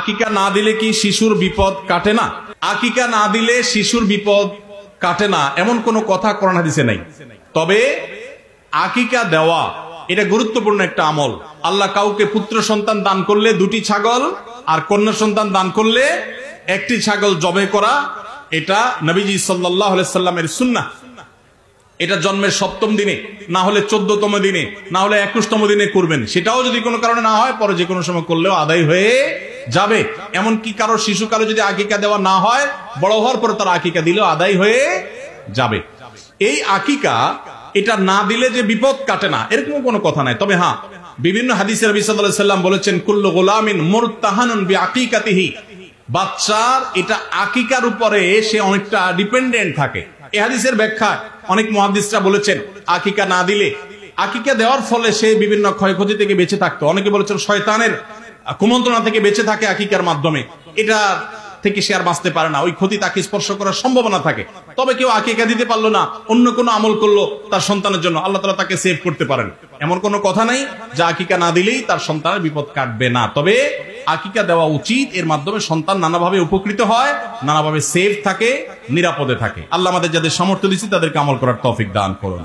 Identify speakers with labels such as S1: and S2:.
S1: আকিকা না দিলে কি শিশুর বিপদ কাটে না? আকিকা না দিলে শিশুর বিপদ কাটে না এমন কোন কথা কোরআন হাদিসে নাই। তবে আকিকা দেওয়া এটা গুরুত্বপূর্ণ একটা আমল। আল্লাহ কাউকে পুত্র সন্তান দান করলে 2টি ছাগল, আর কন্যা সন্তান দান করলে 1টি ছাগল জবে করা, এটা নবীজি সাল্লাল্লাহু আলাইহি সাল্লামের সুন্নাহ। এটা জন্মের 7ম দিনে, না হলে 14তম দিনে, না হলে 21তম দিনে করবেন। সেটাও যদি কোনো কারণে না হয়, পরে যে কোনো সময় করলেও আদায় হয়ে যাবে। এমনকি কারো শিশুকালে যদি আকিকা দেওয়া না হয়, বড় হওয়ার পরে তার আকিকা দিলেও আদায় হয়ে যাবে। এই আকিকা এটা না দিলে যে বিপদ কাটে না এরকম কোনো কথা নাই। তবে হ্যাঁ, বিভিন্ন হাদিসে নবী সাল্লাল্লাহু আলাইহি সাল্লাম বলেছেন, কুল্লু গুলামিন মুরতাহানুন বিআকিকাতিহি, বাচ্চার এটা আকিকার উপরে সে অনেকটা ডিপেন্ডেন্ট থাকে। এই হাদিসের ব্যাখ্যা অনেক মুহাদ্দিসরা বলেছেন, আকিকা না দিলে, আকিকা দেওয়ার ফলে সে বিভিন্ন ক্ষয়ক্ষতি থেকে বেঁচে থাকতো। অনেকে বলেছেন শয়তানের কুমন্ত্রণা থেকে বেঁচে থাকে আকিকার মাধ্যমে, এটা থেকে সে আর বাঁচতে পারে না, ওই ক্ষতি তাকে স্পর্শ করার সম্ভাবনা থাকে। তবে কেউ আকিকা দিতে পারলো না, অন্য কোনো আমল করলো তার সন্তানের জন্য, আল্লাহ তাআলা তাকে সেভ করতে পারেন। এমন কোনো কথা নাই যে আকিকা না দিলেই তার সন্তানের বিপদ কাটবে না। তবে আকিকা দেওয়া উচিত, এর মাধ্যমে সন্তান নানাভাবে উপকৃত হয়, নানাভাবে সেভ থাকে, নিরাপদে থাকে। আল্লাহ আমাদের যাদের সামর্থ্য দিয়েছে তাদেরকে আমল করার তৌফিক দান করুন।